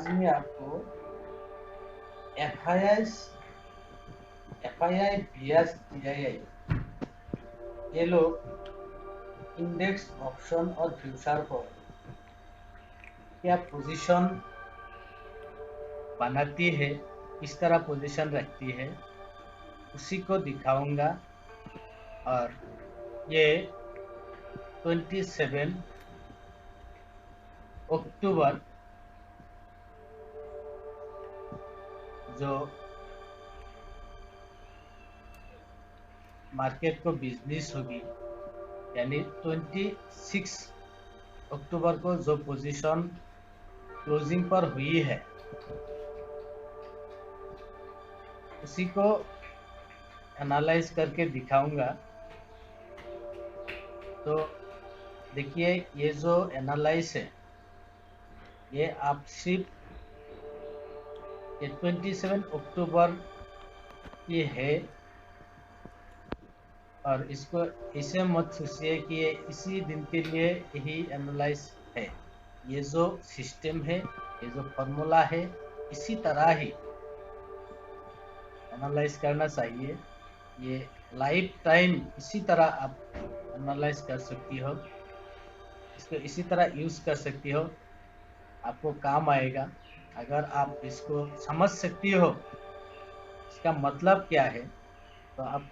आज मैं आपको एफआईआई बीएस डीआईआई ये लोग इंडेक्स ऑप्शन और फ्यूचर पर क्या पोजीशन बनाती है, किस तरह पोजीशन रखती है, उसी को दिखाऊंगा। और ये 27 अक्टूबर जो मार्केट को बिजनेस होगी, यानी 26 अक्टूबर को जो पोजीशन क्लोजिंग पर हुई है उसी को एनालाइज करके दिखाऊंगा। तो देखिए, ये जो एनालाइज है ये आप सिर्फ ये 27 अक्टूबर की है, और इसको इसे मत सोचिए कि ये इसी दिन के लिए यही एनालाइज है। ये जो सिस्टम है, ये जो फॉर्मूला है, इसी तरह ही एनालाइज करना चाहिए। ये लाइफ टाइम इसी तरह आप एनालाइज कर सकती हो, इसको इसी तरह यूज कर सकती हो, आपको काम आएगा। अगर आप इसको समझ सकती हो इसका मतलब क्या है, तो आप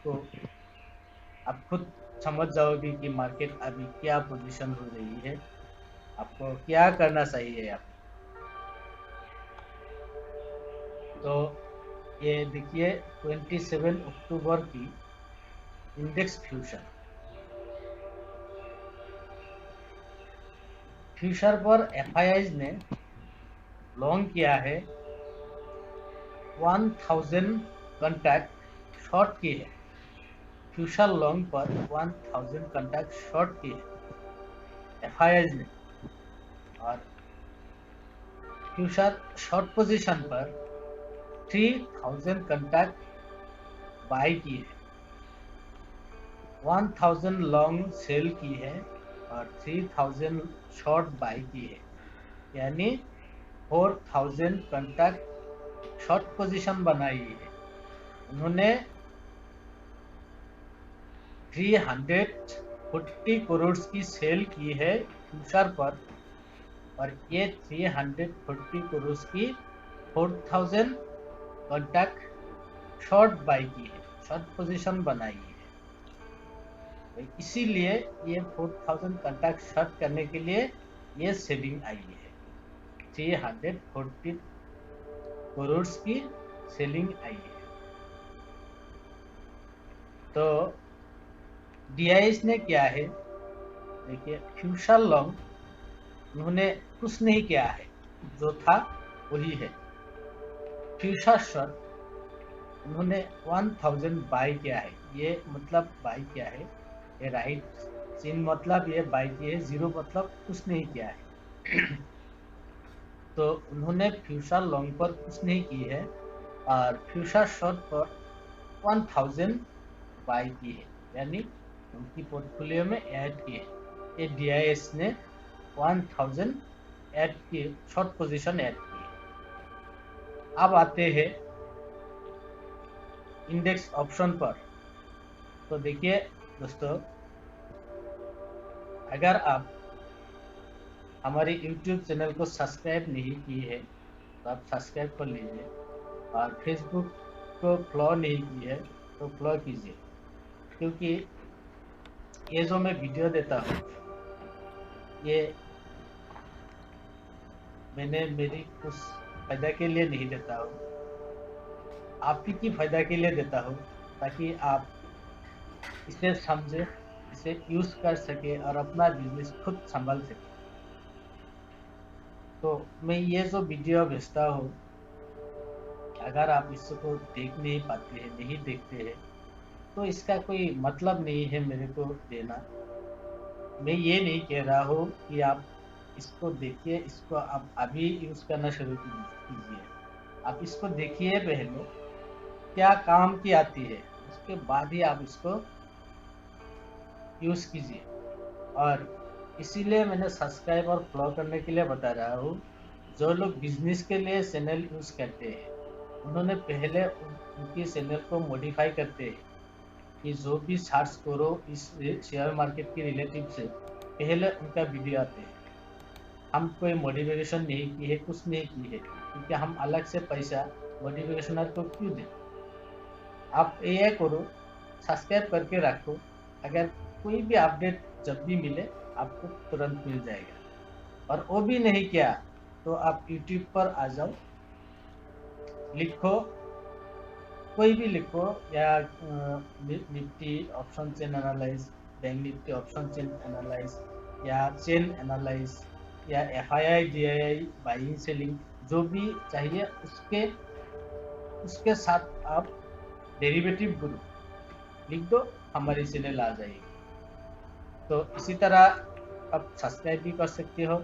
खुद समझ जाओगे कि मार्केट अभी क्या पोजीशन हो रही है, आपको क्या करना चाहिए। आप तो ये देखिए 27 अक्टूबर की इंडेक्स फ्यूचर पर एफआईआई ने लॉन्ग किया है 1000 कॉन्टैक्ट शॉर्ट की है। फ्यूचर लॉन्ग पर 1000 कॉन्टैक्ट शॉर्ट की है एफआईआई ने, और फ्यूचर शॉर्ट पोजीशन पर 3000 कॉन्टैक्ट बाई की है, 1000 लॉन्ग सेल की है और 3000 शॉर्ट बाई की है, यानी 4000 कॉन्टैक्ट शॉर्ट पोजीशन बनाई है। उन्होंने 340 करोड़ की सेल की है फ्यूचर पर, और ये 340 करोड़ की 4000 कॉन्टैक्ट शॉर्ट बाई की है, शॉर्ट पोजीशन बनाई है। तो इसीलिए ये 4000 कॉन्टैक्ट शॉर्ट करने के लिए ये सेलिंग आई है, 340 करोड़ की सेलिंग आई है। तो डीआईएस ने क्या है, देखिए फ्यूचर लॉन्ग उन्होंने कुछ नहीं किया है, जो था वही है। फ्यूचर शॉर्ट उन्होंने 1000 बाई किया है, ये मतलब बाई किया है, ये राइट चिन्ह मतलब ये बाई की है, जीरो मतलब कुछ नहीं किया है। तो उन्होंने फ्यूचर लॉन्ग पर कुछ नहीं की है और फ्यूचर शॉर्ट पर 1000 बाई की है, यानी उनकी पोर्टफोलियो में ऐड की है। ये डीआईएस ने 1000 ऐड की, शॉर्ट पोजीशन ऐड की है। अब आते हैं इंडेक्स ऑप्शन पर। तो देखिए दोस्तों, अगर आप हमारे YouTube चैनल को सब्सक्राइब नहीं किए हैं तो आप सब्सक्राइब कर लीजिए, और फेसबुक को फॉलो नहीं किए है तो फॉलो कीजिए, क्योंकि ये जो मैं वीडियो देता हूँ ये मैंने मेरी कुछ फायदा के लिए नहीं देता हूँ, आप ही की फायदा के लिए देता हूँ, ताकि आप इसे समझे, इसे यूज कर सके और अपना बिजनेस खुद संभाल सके। तो मैं ये जो वीडियो भेजता हूँ, अगर आप इसको देख नहीं पाते हैं, नहीं देखते हैं, तो इसका कोई मतलब नहीं है मेरे को देना। मैं ये नहीं कह रहा हूँ कि आप इसको देखिए, इसको आप अभी यूज करना शुरू कीजिए। आप इसको देखिए पहले क्या काम की आती है, उसके बाद ही आप इसको यूज कीजिए। और इसीलिए मैंने सब्सक्राइब और फॉलो करने के लिए बता रहा हूँ। जो लोग बिजनेस के लिए चैनल यूज करते हैं, उन्होंने पहले उनकी चैनल को मॉडिफाई करते हैं कि जो भी सर्च करो इस शेयर मार्केट के रिलेटिव से पहले उनका वीडियो आते हैं। हम कोई मॉडिफिकेशन नहीं की है, कुछ नहीं की है, क्योंकि हम अलग से पैसा मॉडिफिकेशनर को क्यों दें। आप ये करो, सब्सक्राइब करके रखो, अगर कोई भी अपडेट जब भी मिले आपको तुरंत मिल जाएगा। और वो भी नहीं किया तो आप यूट्यूब पर आ जाओ, लिखो, कोई भी लिखो, या Nifty option chain analyse, bank Nifty option chain analyse, या चेन एनालाइज, या FII DII बाइंग सेलिंग, जो भी चाहिए उसके साथ आप डेरिवेटिव गुरु लिख दो, हमारी चैनल आ जाएगी। तो इसी तरह आप सब्सक्राइब भी कर सकते हो,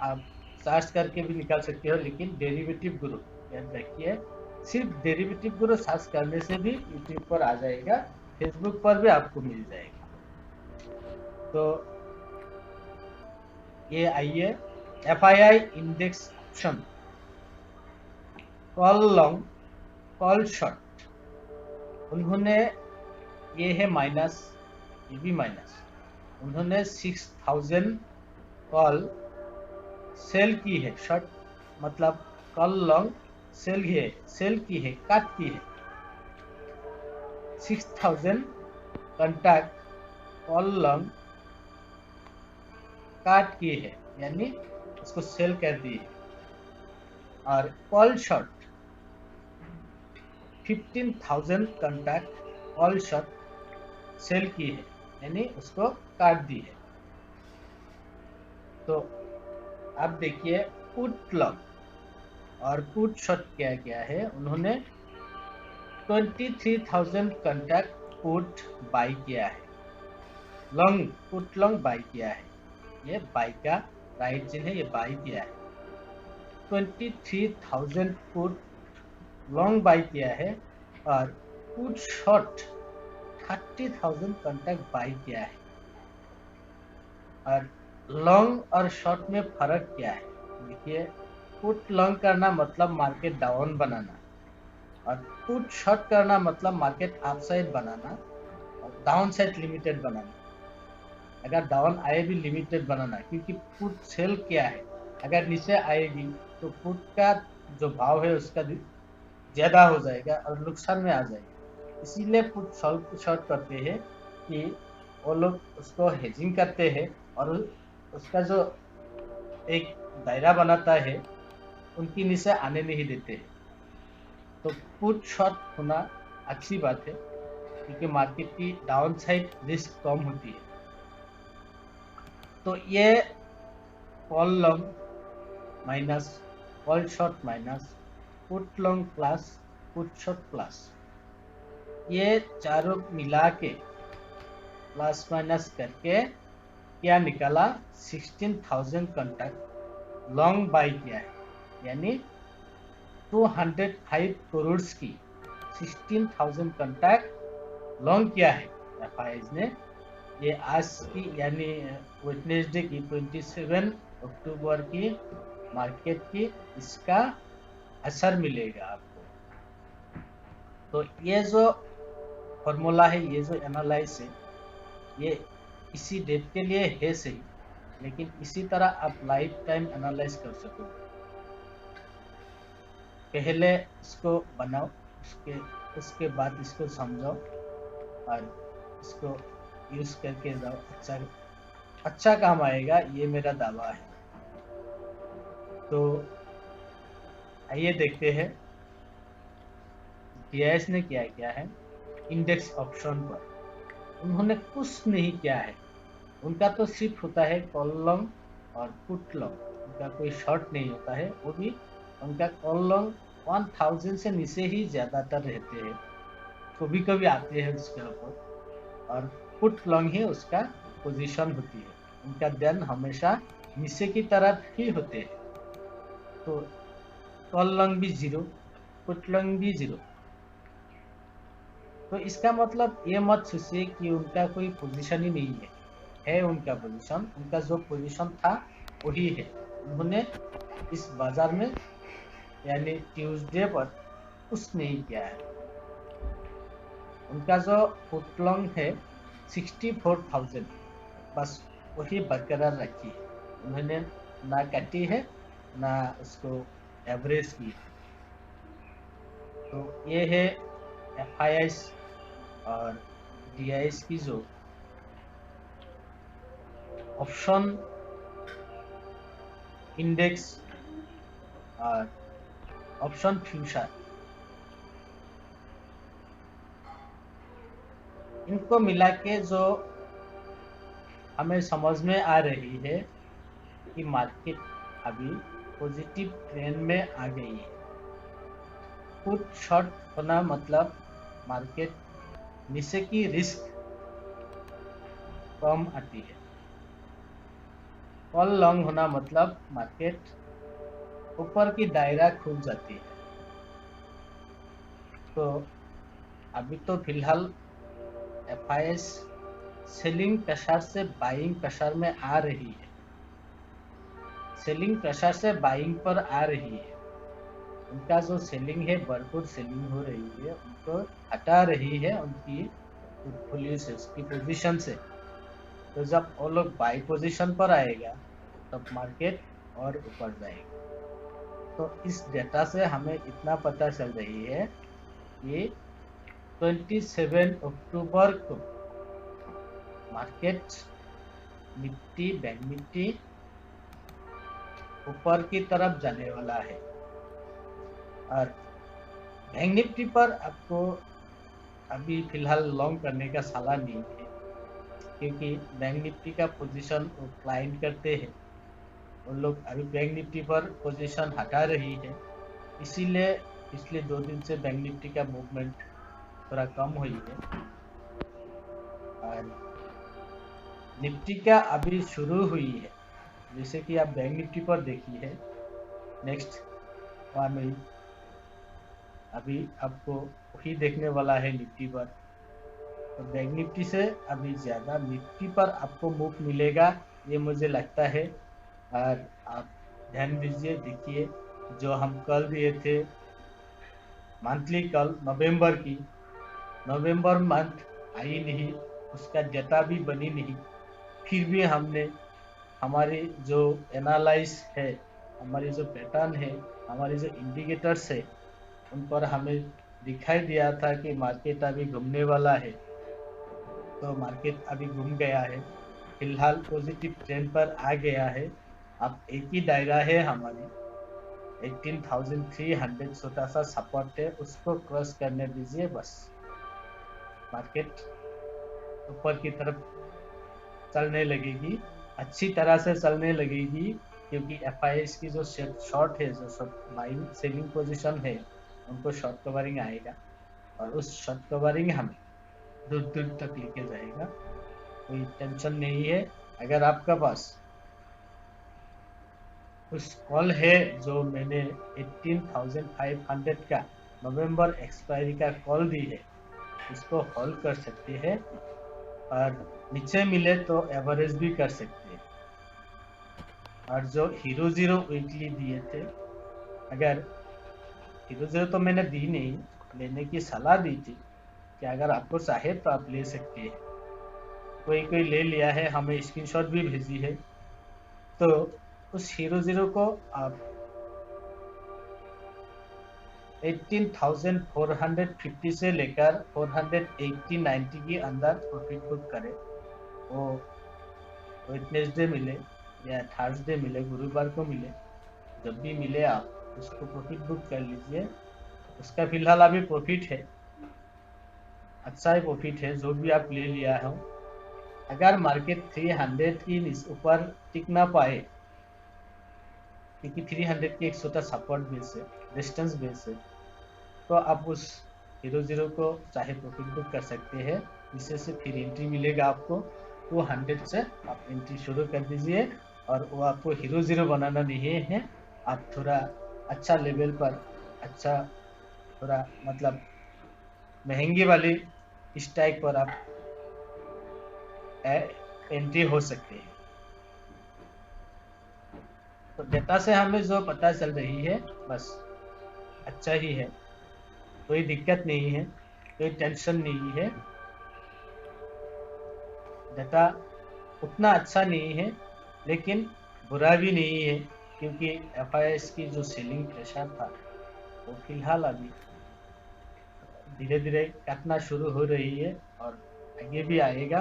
आप सर्च करके भी निकाल सकते हो, लेकिन डेरिवेटिव गुरु याद रखिए, सिर्फ डेरिवेटिव गुरु सर्च करने से भी यूट्यूब पर आ जाएगा, फेसबुक पर भी आपको मिल जाएगा। तो ये आइए, FII index option, call long, call short, उन्होंने ये है माइनस, ये भी माइनस, उन्होंने 6000 कॉल सेल की है, शॉर्ट मतलब कॉल लॉन्ग सेल की है, काट की है। 6000 कॉन्टैक्ट कॉल लॉन्ग काट की है, यानी उसको सेल कर दी है। और call short 15,000 contact call short cell की है, यानी उसको काट दी है। तो अब देखिए पुट लॉन्ग और पुट शॉर्ट क्या क्या है, उन्होंने 23,000 कॉन्टैक्ट पुट बाई किया है, लॉन्ग पुट लॉन्ग बाई किया है, ये बाई का राइट चिन्ह है, ये बाई किया है। 23,000 पुट लॉन्ग बाई किया है, और पुट शॉर्ट 30,000 कॉन्टैक्ट बाई किया है। और लॉन्ग और शॉर्ट में फर्क क्या है, देखिए पुट लॉन्ग करना मतलब मार्केट डाउन बनाना, और पुट शॉर्ट करना मतलब मार्केट अपसाइड बनाना और डाउन साइड लिमिटेड बनाना। अगर डाउन आए भी लिमिटेड बनाना, क्योंकि पुट सेल क्या है, अगर नीचे आएगी तो पुट का जो भाव है उसका ज्यादा हो जाएगा और नुकसान में आ जाएगा। इसीलिए पुट शॉर्ट करते हैं कि वो लोग उसको हेजिंग करते हैं और उसका जो एक दायरा बनाता है उनकी नीचे आने नहीं देते हैं। तो पुट शॉर्ट होना अच्छी बात है, क्योंकि मार्केट की डाउन साइड रिस्क कम होती है। तो ये call long minus call short minus put long plus put short plus, ये चारों मिला के प्लस माइनस करके क्या निकाला, 16,000 कॉन्टैक्ट लॉन्ग बाई किया है, यानी 205 करोड़ की 16,000 कॉन्टैक्ट लॉन्ग किया है FII ने। ये आज की यानी वेडनेसडे की 27 अक्टूबर की मार्केट की इसका असर मिलेगा आपको। तो ये जो फॉर्मूला है, ये जो एनालाइज है, ये इसी डेट के लिए है सही, लेकिन इसी तरह आप लाइफ टाइम एनालाइज कर सकोगे। पहले इसको बनाओ, उसके बाद इसको समझो और इसको यूज करके जाओ, अच्छा काम आएगा, ये मेरा दावा है। तो आइए देखते हैं DIS ने क्या किया है। इंडेक्स ऑप्शन पर उन्होंने कुछ नहीं किया है, उनका तो सिर्फ होता है कॉल लॉन्ग और पुट लॉन्ग, उनका कोई शॉर्ट नहीं होता है। वो भी उनका कॉल लॉन्ग 1000 से नीचे ही ज्यादातर रहते हैं, कभी कभी आते हैं उसके ऊपर, और पुट लॉन्ग ही उसका पोजीशन होती है, उनका ध्यान हमेशा नीचे की तरफ ही होते हैं। तो कॉल लॉन्ग भी 0, पुट लॉन्ग भी 0। तो इसका मतलब ये मत सोचिए कि उनका कोई पोजीशन ही नहीं है उनका पोजीशन, उनका जो पोजीशन था वही है। उन्होंने इस बाजार में यानी ट्यूसडे पर कुछ नहीं किया है। उनका जो फुट लॉन्ग है 64,000, बस वही बरकरार रखी है। उन्होंने ना काटी है ना उसको एवरेज की है। तो ये है FIS और DIS की जो ऑप्शन इंडेक्स और ऑप्शन फ्यूचर, इनको मिला के जो हमें समझ में आ रही है कि मार्केट अभी पॉजिटिव ट्रेंड में आ गई है। पुट शॉर्ट होना मतलब मार्केट नीचे की रिस्क कम आती है। कॉल लॉन्ग होना मतलब मार्केट ऊपर की दायरा खुल जाती है। तो अभी तो फिलहाल FIS सेलिंग प्रेशर से बाइंग प्रेशर में आ रही है। सेलिंग प्रेशर से बाइंग पर आ रही है। उनका जो सेलिंग है भरपूर सेलिंग हो रही है, उनको हटा रही है उनकी पोर्टफोलियो से, उसकी पोजीशन से। तो जब वो लोग बाई पोजीशन पर आएगा तब मार्केट और ऊपर जाएगा। तो इस डेटा से हमें इतना पता चल रही है कि 27 अक्टूबर को मार्केट निफ्टी, बैंक निफ्टी ऊपर की तरफ जाने वाला है। और बैंक निफ्टी पर आपको अभी फिलहाल लॉन्ग करने का सलाह नहीं है, क्योंकि बैंक निफ्टी का पोजीशन वो क्लाइंट करते हैं। उन लोग अभी बैंक निफ्टी पर पोजीशन हटा रही है, इसीलिए पिछले 2 दिन से बैंक निफ्टी का मूवमेंट थोड़ा कम हुई है। और निफ्टी का अभी शुरू हुई है, जैसे कि आप बैंक निफ्टी पर देखिए है नेक्स्ट 1 वीक, अभी आपको वही देखने वाला है निफ्टी पर। तो बैंक निफ्टी से अभी ज़्यादा निफ्टी पर आपको मूव मिलेगा, ये मुझे लगता है। और आप ध्यान दीजिए, देखिए जो हम कल दिए थे मंथली कल नवंबर की, नवंबर मंथ आई नहीं, उसका डेटा भी बनी नहीं, फिर भी हमने हमारी जो एनालाइज है, हमारी जो पैटर्न है, हमारी जो इंडिकेटर्स है, उन पर हमें दिखाई दिया था कि मार्केट अभी घूमने वाला है। तो मार्केट अभी घूम गया है, फिलहाल पॉजिटिव ट्रेंड पर आ गया है। अब एक ही दायरा है हमारी 18,300, छोटा सा सपोर्ट है, उसको क्रॉस करने दीजिए, बस मार्केट ऊपर की तरफ चलने लगेगी, अच्छी तरह से चलने लगेगी। क्योंकि FIS की जो शॉर्ट है, जो शॉर्ट बाइंग सेलिंग पोजीशन है, उनको शॉर्ट कवरिंग आएगा और उस शॉर्ट कवरिंग हमें दूर दूर तक लेके जाएगा। कोई टेंशन नहीं है। अगर आपका पास उस कॉल है जो मैंने 18,500 का नवंबर एक्सपायरी का कॉल दी है, उसको होल्ड कर सकते हैं और नीचे मिले तो एवरेज भी कर सकते हैं। और जो हीरो जीरो वीकली दिए थे, अगर हीरो जीरो तो मैंने दी नहीं, लेने की सलाह दी थी कि अगर आपको चाहे तो आप ले सकते हैं। कोई कोई ले लिया है, हमें स्क्रीनशॉट भी भेजी है। तो उस हीरो जीरो को आप 18,450 से लेकर 480-90 के अंदर प्रॉफिट बुक करें। वो वेडनेसडे मिले या थर्सडे मिले, गुरुवार को मिले, जब भी मिले आप उसको प्रॉफिट बुक कर लीजिए। उसका फिलहाल अभी प्रॉफिट है, अच्छा ही प्रॉफिट है जो भी आप ले लिया हो। अगर मार्केट 300 की ऊपर टिक ना पाए, क्योंकि 300 की एक छोटा सपोर्ट बेस है, रेजिस्टेंस बेस है, तो आप उस हीरो जीरो को चाहे प्रॉफिट बुक कर सकते हैं। इससे से फिर एंट्री मिलेगा आपको 200 से, आप एंट्री शुरू कर दीजिए। और वो आपको हीरो जीरो बनाना नहीं है, आप थोड़ा अच्छा लेवल पर, अच्छा थोड़ा मतलब महंगी वाली स्ट्राइक पर आप एंट्री हो सकते हैं। तो डेटा से हमें जो पता चल रही है बस अच्छा ही है, कोई दिक्कत नहीं है, कोई टेंशन नहीं है। डेटा उतना अच्छा नहीं है लेकिन बुरा भी नहीं है, क्योंकि एफआईएस की जो सेलिंग प्रेशर था वो फिलहाल अभी धीरे धीरे कटना शुरू हो रही है और आगे भी आएगा।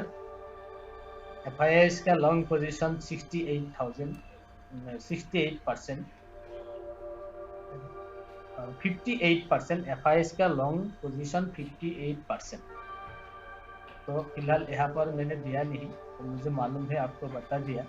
एफआईएस का लॉन्ग पोजीशन 68% 58%, एफआईएस का लॉन्ग पोजीशन 58%। तो फिलहाल यहाँ पर मैंने दिया नहीं, तो मुझे मालूम है आपको बता दिया।